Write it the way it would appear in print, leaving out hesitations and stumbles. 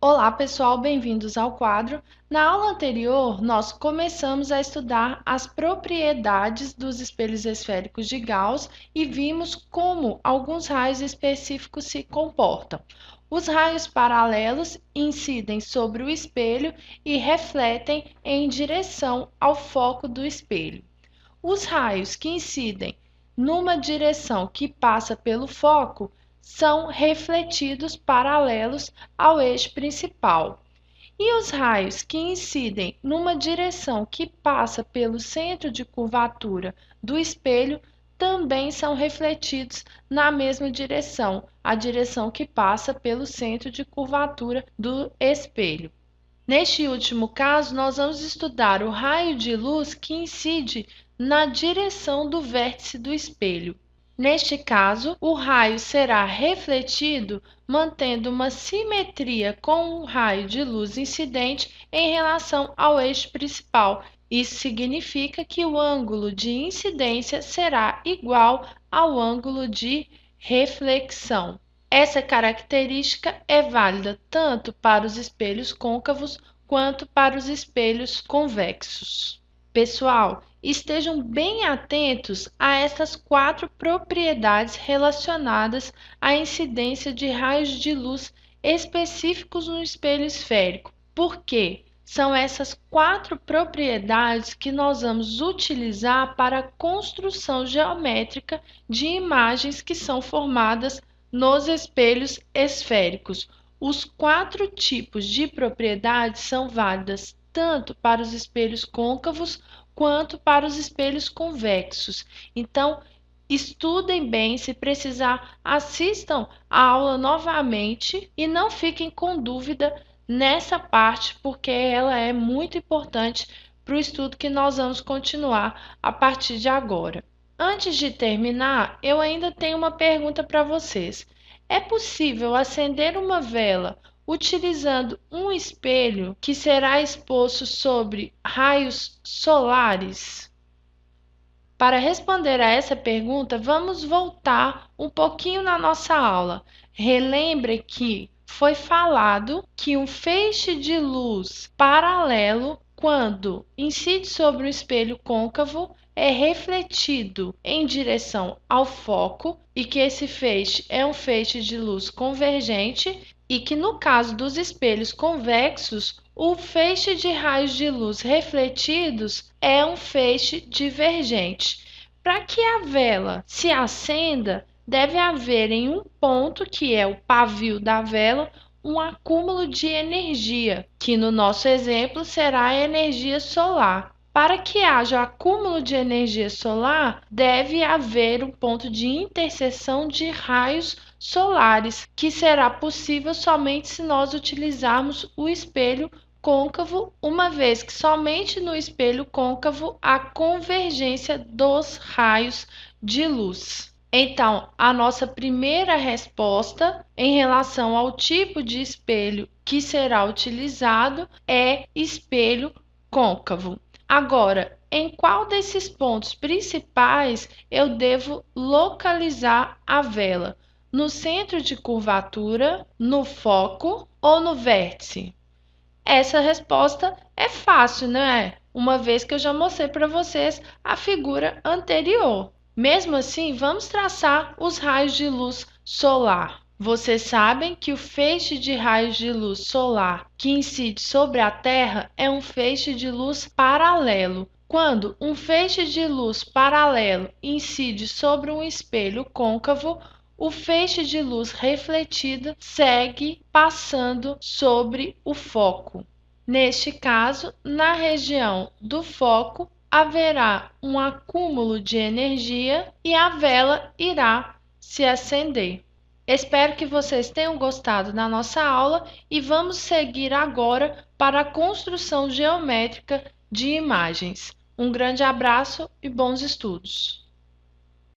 Olá, pessoal, bem-vindos ao quadro. Na aula anterior, nós começamos a estudar as propriedades dos espelhos esféricos de Gauss e vimos como alguns raios específicos se comportam. Os raios paralelos incidem sobre o espelho e refletem em direção ao foco do espelho. Os raios que incidem numa direção que passa pelo foco são refletidos paralelos ao eixo principal. E os raios que incidem numa direção que passa pelo centro de curvatura do espelho também são refletidos na mesma direção, a direção que passa pelo centro de curvatura do espelho. Neste último caso, nós vamos estudar o raio de luz que incide na direção do vértice do espelho. Neste caso, o raio será refletido mantendo uma simetria com o raio de luz incidente em relação ao eixo principal. Isso significa que o ângulo de incidência será igual ao ângulo de reflexão. Essa característica é válida tanto para os espelhos côncavos quanto para os espelhos convexos. Pessoal, estejam bem atentos a essas 4 propriedades relacionadas à incidência de raios de luz específicos no espelho esférico. Por quê? São essas 4 propriedades que nós vamos utilizar para a construção geométrica de imagens que são formadas nos espelhos esféricos. Os 4 tipos de propriedades são válidas tanto para os espelhos côncavos quanto para os espelhos convexos. Então, estudem bem, se precisar, assistam a aula novamente e não fiquem com dúvida nessa parte, porque ela é muito importante para o estudo que nós vamos continuar a partir de agora. Antes de terminar, eu ainda tenho uma pergunta para vocês. É possível acender uma vela utilizando um espelho que será exposto sobre raios solares? Para responder a essa pergunta, vamos voltar um pouquinho na nossa aula. Relembre que foi falado que um feixe de luz paralelo, quando incide sobre um espelho côncavo, é refletido em direção ao foco e que esse feixe é um feixe de luz convergente e que, no caso dos espelhos convexos, o feixe de raios de luz refletidos é um feixe divergente. Para que a vela se acenda, deve haver em um ponto, que é o pavio da vela, um acúmulo de energia, que no nosso exemplo será a energia solar. Para que haja acúmulo de energia solar, deve haver um ponto de interseção de raios solares, que será possível somente se nós utilizarmos o espelho côncavo, uma vez que somente no espelho côncavo há convergência dos raios de luz. Então, a nossa primeira resposta em relação ao tipo de espelho que será utilizado é espelho côncavo. Agora, em qual desses pontos principais eu devo localizar a vela? No centro de curvatura, no foco ou no vértice? Essa resposta é fácil, não é? Uma vez que eu já mostrei para vocês a figura anterior. Mesmo assim, vamos traçar os raios de luz solar. Vocês sabem que o feixe de raios de luz solar que incide sobre a Terra é um feixe de luz paralelo. Quando um feixe de luz paralelo incide sobre um espelho côncavo, o feixe de luz refletida segue passando sobre o foco. Neste caso, na região do foco, haverá um acúmulo de energia e a vela irá se acender. Espero que vocês tenham gostado da nossa aula e vamos seguir agora para a construção geométrica de imagens. Um grande abraço e bons estudos!